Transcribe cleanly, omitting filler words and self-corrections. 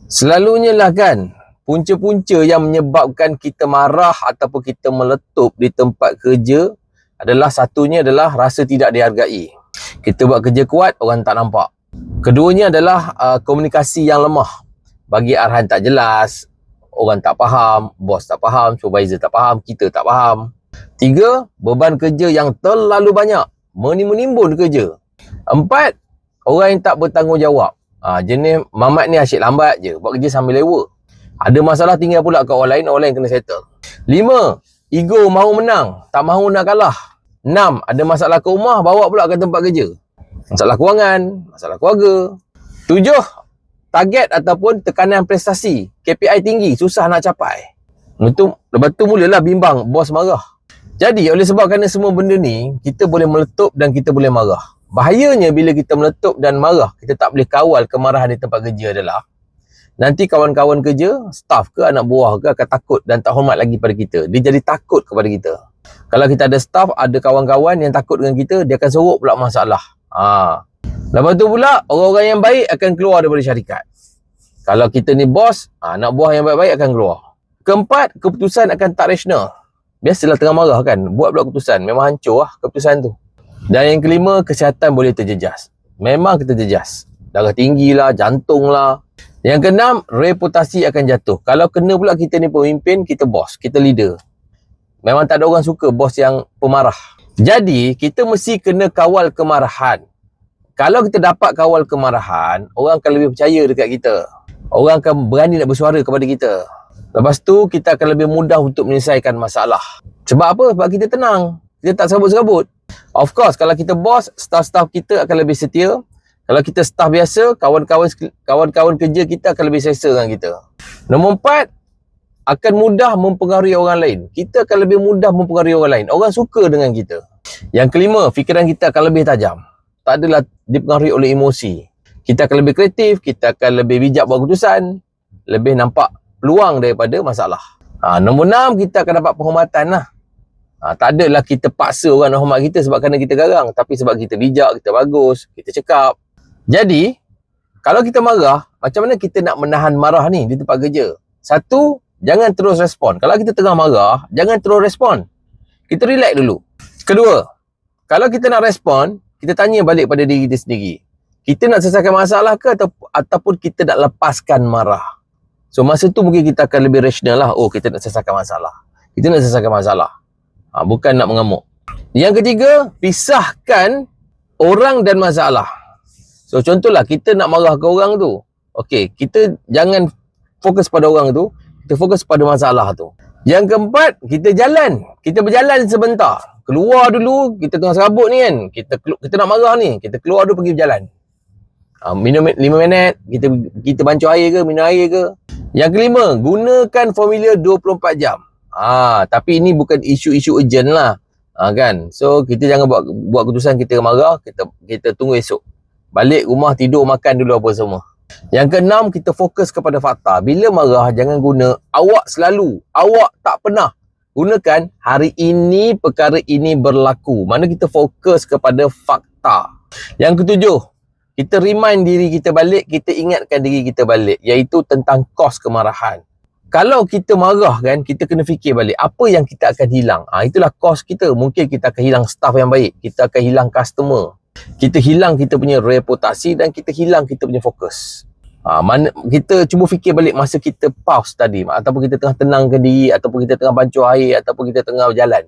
Selalunya lah kan, punca-punca yang menyebabkan kita marah ataupun kita meletup di tempat kerja adalah satunya adalah rasa tidak dihargai. Kita buat kerja kuat, orang tak nampak. Keduanya adalah komunikasi yang lemah. Bagi arahan tak jelas, orang tak faham, bos tak faham, supervisor tak faham, kita tak faham. Tiga, beban kerja yang terlalu banyak, menimbun kerja. Empat, orang yang tak bertanggungjawab. Jenis mamat ni asyik lambat je, buat kerja sambil lewa. Ada masalah tinggal pula kat orang lain kena settle. 5. Ego mahu menang, tak mahu nak kalah. 6. Ada masalah ke rumah, bawa pula ke tempat kerja. Masalah kewangan, masalah keluarga. 7. Target ataupun tekanan prestasi, KPI tinggi, susah nak capai. Lepas tu mulalah bimbang, bos marah. Jadi oleh sebab kerana semua benda ni, kita boleh meletup dan kita boleh marah. Bahayanya bila kita meletup dan marah, kita tak boleh kawal kemarahan di tempat kerja adalah nanti kawan-kawan kerja, staff ke anak buah ke akan takut dan tak hormat lagi pada kita. Dia jadi takut kepada kita. Kalau kita ada staff, ada kawan-kawan yang takut dengan kita, dia akan sorok pula masalah. Lepas tu pula, orang-orang yang baik akan keluar daripada syarikat. Kalau kita ni bos, anak buah yang baik-baik akan keluar. Keempat, keputusan akan tak rasional. Biasalah tengah marah kan, buat pula keputusan. Memang hancur lah keputusan tu. Dan yang kelima, kesihatan boleh terjejas. Memang kita terjejas. Darah tinggi lah, jantung lah. Yang keenam, reputasi akan jatuh. Kalau kena pula kita ni pemimpin, kita bos, kita leader. Memang tak ada orang suka bos yang pemarah. Jadi, kita mesti kena kawal kemarahan. Kalau kita dapat kawal kemarahan, orang akan lebih percaya dekat kita. Orang akan berani nak bersuara kepada kita. Lepas tu, kita akan lebih mudah untuk menyelesaikan masalah. Sebab apa? Sebab kita tenang. Kita tak serabut-serabut. Of course, kalau kita bos, staff-staff kita akan lebih setia. Kalau kita staff biasa, kawan-kawan kerja kita akan lebih selesa dengan kita. Nombor 4, akan mudah mempengaruhi orang lain. Kita akan lebih mudah mempengaruhi orang lain. Orang suka dengan kita. Yang kelima, fikiran kita akan lebih tajam. Tak adalah dipengaruhi oleh emosi. Kita akan lebih kreatif, kita akan lebih bijak buat keputusan, lebih nampak peluang daripada masalah. Nombor 6, kita akan dapat penghormatan lah. Tak adalah kita paksa orang nak hormat kita sebab kerana kita garang, tapi sebab kita bijak, kita bagus, kita cekap. Jadi, kalau kita marah, macam mana kita nak menahan marah ni di tempat kerja? Satu, jangan terus respon. Kalau kita tengah marah, jangan terus respon. Kita relax dulu. Kedua, kalau kita nak respon, kita tanya balik pada diri kita sendiri. Kita nak selesaikan masalah ke ataupun kita nak lepaskan marah? So, masa tu mungkin kita akan lebih rasional lah. Oh, kita nak selesaikan masalah. Kita nak selesaikan masalah. Bukan nak mengamuk. Yang ketiga, pisahkan orang dan masalah. So, contohlah kita nak marah ke orang tu. Okey, kita jangan fokus pada orang tu. Kita fokus pada masalah tu. Yang keempat, kita jalan. Kita berjalan sebentar. Keluar dulu, kita tengah serabut ni kan. Kita nak marah ni. Kita keluar dulu pergi berjalan. Minum 5 minit, kita bancuh air ke, minum air ke. Yang kelima, gunakan formula 24 jam. Tapi ini bukan isu-isu urgent lah. Kan? So, kita jangan buat keputusan kita marah, kita tunggu esok. Balik rumah, tidur, makan dulu apa semua. Yang keenam, kita fokus kepada fakta. Bila marah, jangan guna awak selalu. Awak tak pernah. Gunakan hari ini, perkara ini berlaku. Mana kita fokus kepada fakta. Yang ketujuh, kita remind diri kita balik, kita ingatkan diri kita balik. Iaitu tentang kos kemarahan. Kalau kita marah kan, kita kena fikir balik apa yang kita akan hilang. Itulah kos kita. Mungkin kita akan hilang staff yang baik. Kita akan hilang customer. Kita hilang kita punya reputasi dan kita hilang kita punya fokus. Kita cuba fikir balik masa kita pause tadi. Ataupun kita tengah tenangkan diri, ataupun kita tengah bancuh air, ataupun kita tengah berjalan.